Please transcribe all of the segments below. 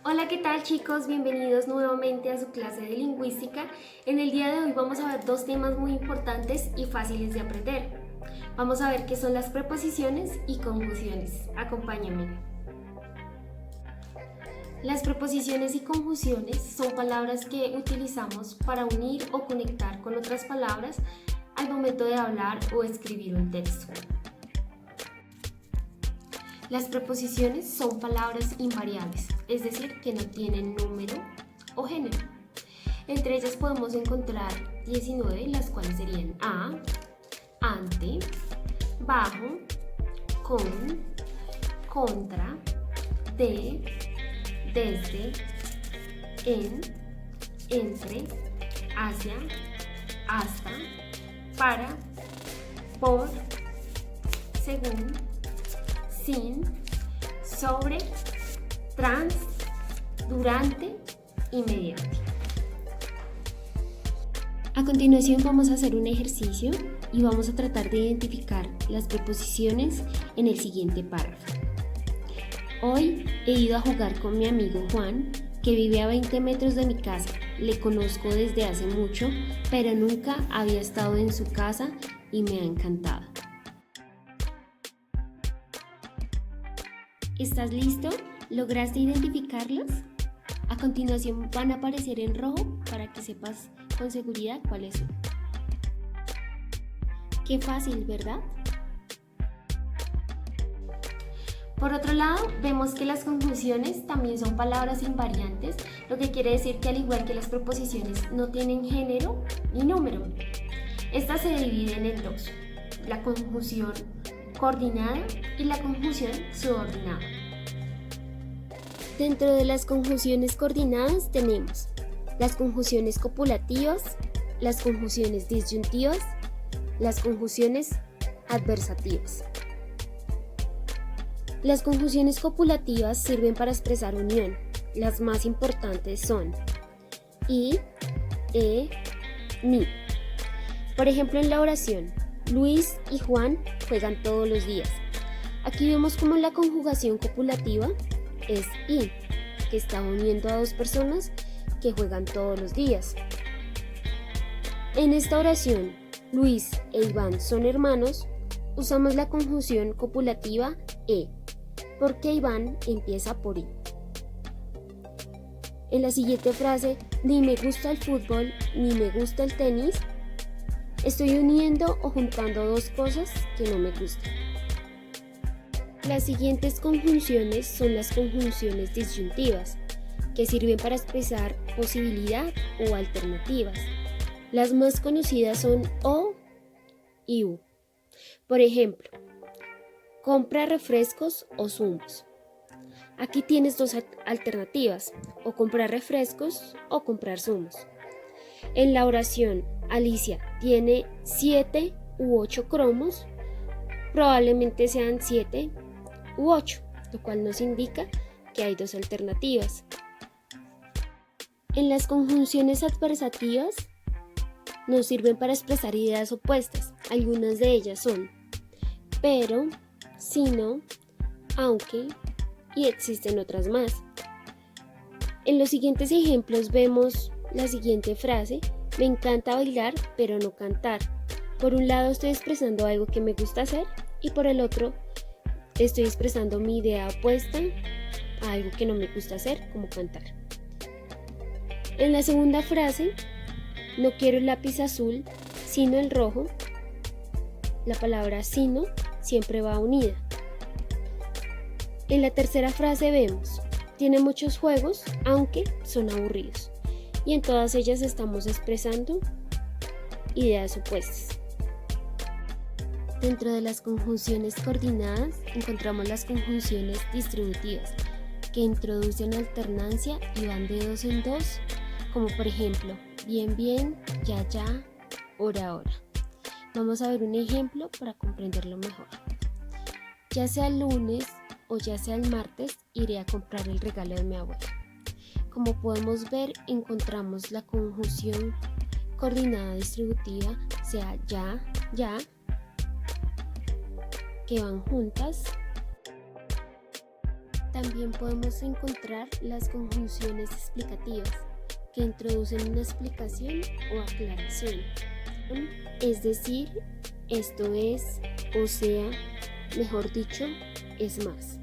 Hola, ¿qué tal chicos? Bienvenidos nuevamente a su clase de lingüística. En el día de hoy vamos a ver dos temas muy importantes y fáciles de aprender. Vamos a ver qué son las preposiciones y conjunciones. Acompáñenme. Las preposiciones y conjunciones son palabras que utilizamos para unir o conectar con otras palabras al momento de hablar o escribir un texto. Las preposiciones son palabras invariables, es decir, que no tienen número o género. Entre ellas podemos encontrar 19, las cuales serían a, ante, bajo, con, contra, de, desde, en, entre, hacia, hasta, para, por, según, sin, sobre, trans, durante y mediante. A continuación vamos a hacer un ejercicio y vamos a tratar de identificar las preposiciones en el siguiente párrafo. Hoy he ido a jugar con mi amigo Juan, que vive a 20 metros de mi casa. Le conozco desde hace mucho, pero nunca había estado en su casa y me ha encantado. ¿Estás listo? ¿Lograste identificarlos? A continuación van a aparecer en rojo para que sepas con seguridad cuáles son. Qué fácil, ¿verdad? Por otro lado, vemos que las conjunciones también son palabras invariantes, lo que quiere decir que al igual que las preposiciones no tienen género ni número. Estas se dividen en dos, la conjunción coordinada y la conjunción subordinada. Dentro de las conjunciones coordinadas tenemos las conjunciones copulativas, las conjunciones disyuntivas, las conjunciones adversativas. Las conjunciones copulativas sirven para expresar unión. Las más importantes son y, ni. Por ejemplo, en la oración, Luis y Juan juegan todos los días. Aquí vemos como la conjugación copulativa es y, que está uniendo a dos personas que juegan todos los días. En esta oración, Luis e Iván son hermanos, usamos la conjunción copulativa porque Iván empieza por i. En la siguiente frase, ni me gusta el fútbol ni me gusta el tenis, estoy uniendo o juntando dos cosas que no me gustan. Las siguientes conjunciones son las conjunciones disyuntivas, que sirven para expresar posibilidad o alternativas. Las más conocidas son o y u. Por ejemplo, compra refrescos o zumos. Aquí tienes dos alternativas, o comprar refrescos o comprar zumos. En la oración, Alicia tiene 7 u 8 cromos, probablemente sean 7 u 8, lo cual nos indica que hay dos alternativas. En las conjunciones adversativas nos sirven para expresar ideas opuestas. Algunas de ellas son pero, sino, aunque y existen otras más. En los siguientes ejemplos vemos la siguiente frase: me encanta bailar pero no cantar. Por un lado estoy expresando algo que me gusta hacer y por el otro estoy expresando mi idea opuesta a algo que no me gusta hacer, como cantar. En la segunda frase, no quiero el lápiz azul, sino el rojo. La palabra sino siempre va unida. En la tercera frase vemos, tiene muchos juegos, aunque son aburridos. Y en todas ellas estamos expresando ideas opuestas. Dentro de las conjunciones coordinadas encontramos las conjunciones distributivas, que introducen alternancia y van de dos en dos, como por ejemplo, bien, bien, ya, ya, hora, hora. Vamos a ver un ejemplo para comprenderlo mejor. Ya sea el lunes o ya sea el martes, iré a comprar el regalo de mi abuela. Como podemos ver, encontramos la conjunción coordinada distributiva, sea ya, ya, que van juntas, También podemos encontrar las conjunciones explicativas, que introducen una explicación o aclaración. Es decir, esto es, o sea, mejor dicho, es más.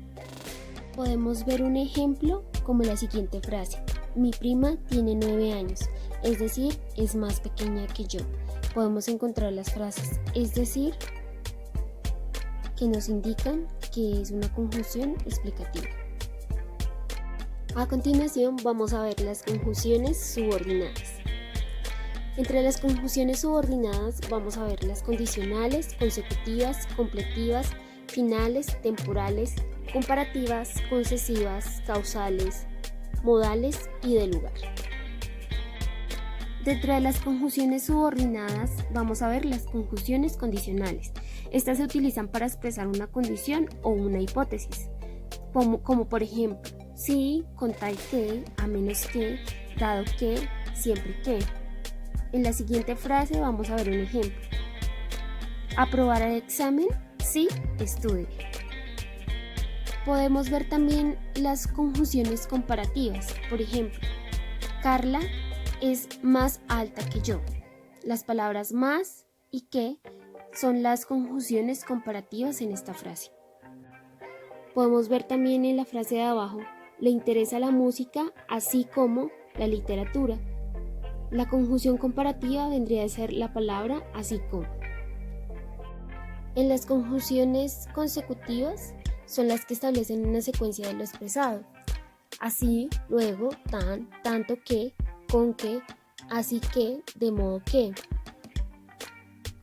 Podemos ver un ejemplo como la siguiente frase: mi prima tiene 9 años, es decir, es más pequeña que yo. Podemos encontrar las frases es decir, que nos indican que es una conjunción explicativa. A continuación vamos a ver las conjunciones subordinadas. Entre las conjunciones subordinadas vamos a ver las condicionales, consecutivas, completivas, finales, temporales, comparativas, concesivas, causales, modales y de lugar. Dentro de las conjunciones subordinadas vamos a ver las conjunciones condicionales. Estas se utilizan para expresar una condición o una hipótesis, como por ejemplo, si, con tal que, a menos que, dado que, siempre que. En la siguiente frase vamos a ver un ejemplo. ¿Aprobar el examen? Sí, estudie. Podemos ver también las conjunciones comparativas. Por ejemplo, Carla es más alta que yo. Las palabras más y que son las conjunciones comparativas en esta frase. Podemos ver también en la frase de abajo, le interesa la música así como la literatura. La conjunción comparativa vendría a ser la palabra así como. En las conjunciones consecutivas son las que establecen una secuencia de lo expresado. Así, luego, tan, tanto que, con que, así que, de modo que.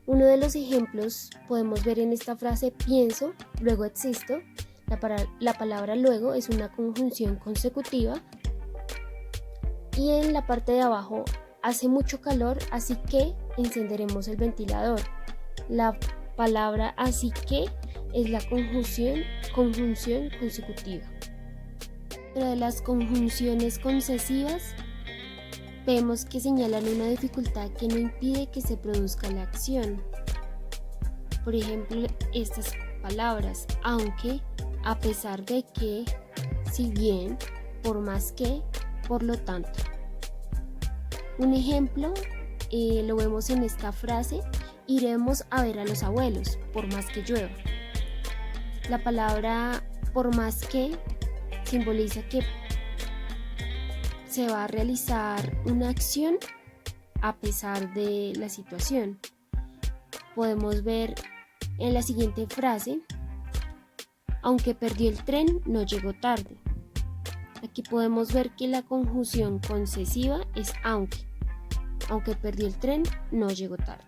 Uno de los ejemplos podemos ver en esta frase pienso, luego existo. La palabra luego es una conjunción consecutiva. Y en la parte de abajo, hace mucho calor, así que encenderemos el ventilador. La palabra así que es la conjunción consecutiva. Dentro de las conjunciones concesivas, vemos que señalan una dificultad que no impide que se produzca la acción. Por ejemplo, estas palabras, aunque, a pesar de que, si bien, por más que, por lo tanto. Un ejemplo lo vemos en esta frase, iremos a ver a los abuelos, por más que llueva. La palabra por más que simboliza que se va a realizar una acción a pesar de la situación. Podemos ver en la siguiente frase, aunque perdió el tren, no llegó tarde. Aquí podemos ver que la conjunción concesiva es aunque perdió el tren, no llegó tarde.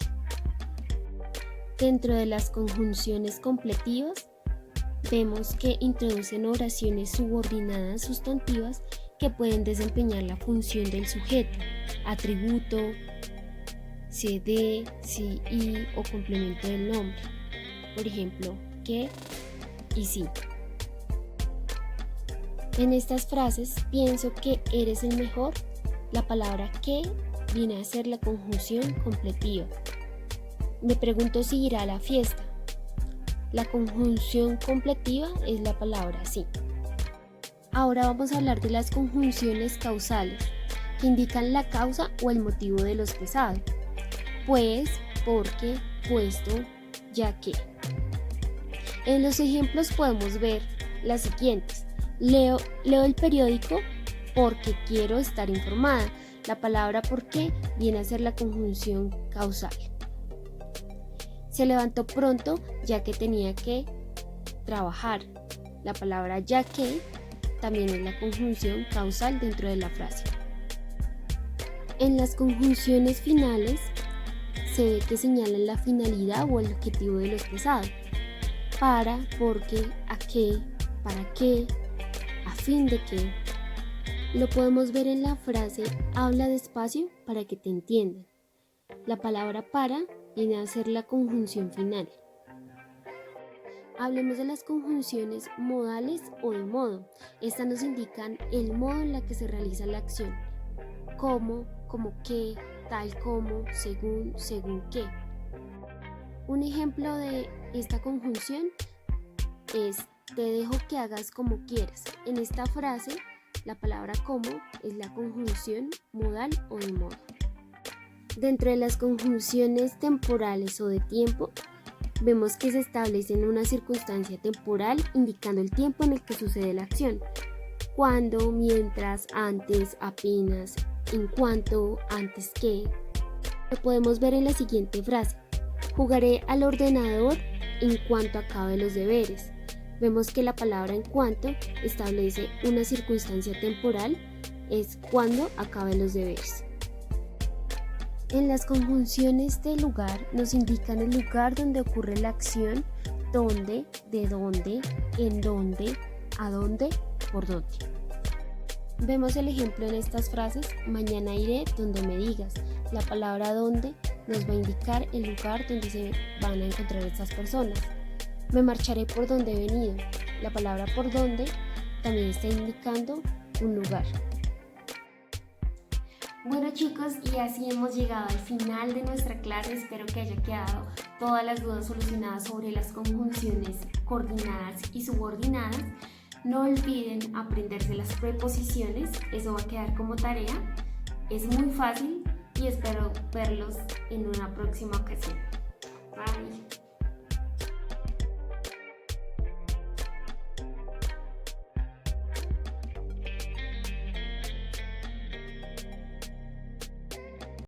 Dentro de las conjunciones completivas, vemos que introducen oraciones subordinadas sustantivas que pueden desempeñar la función del sujeto, atributo, si de, si y o complemento del nombre. Por ejemplo, que y si. En estas frases pienso que eres el mejor. La palabra que viene a ser la conjunción completiva. Me pregunto si irá a la fiesta. La conjunción completiva es la palabra sí. Ahora vamos a hablar de las conjunciones causales, que indican la causa o el motivo de lo expresado. Pues, porque, puesto, ya que. En los ejemplos podemos ver las siguientes. Leo el periódico porque quiero estar informada. La palabra porque viene a ser la conjunción causal. Se levantó pronto ya que tenía que trabajar. La palabra ya que también es la conjunción causal dentro de la frase. En las conjunciones finales se ve que señalan la finalidad o el objetivo de lo expresado. Para, porque, a qué, para qué, a fin de que. Lo podemos ver en la frase habla despacio para que te entiendan. La palabra para viene a ser la conjunción final. Hablemos de las conjunciones modales o de modo. Estas nos indican el modo en la que se realiza la acción. Como que, tal como, según que. Un ejemplo de esta conjunción es te dejo que hagas como quieras. En esta frase, la palabra como es la conjunción modal o de modo. Dentro de las conjunciones temporales o de tiempo, vemos que se establece en una circunstancia temporal indicando el tiempo en el que sucede la acción. Cuando, mientras, antes, apenas, en cuanto, antes que. Lo podemos ver en la siguiente frase. Jugaré al ordenador en cuanto acabe los deberes. Vemos que la palabra en cuanto establece una circunstancia temporal, es cuando acabe los deberes. En las conjunciones de lugar nos indican el lugar donde ocurre la acción, dónde, de dónde, en dónde, a dónde, por dónde. Vemos el ejemplo en estas frases: mañana iré donde me digas. La palabra donde nos va a indicar el lugar donde se van a encontrar estas personas. Me marcharé por donde he venido. La palabra por donde también está indicando un lugar. Bueno chicos, y así hemos llegado al final de nuestra clase. Espero que haya quedado todas las dudas solucionadas sobre las conjunciones coordinadas y subordinadas. No olviden aprenderse las preposiciones, eso va a quedar como tarea. Es muy fácil y espero verlos en una próxima ocasión. Bye.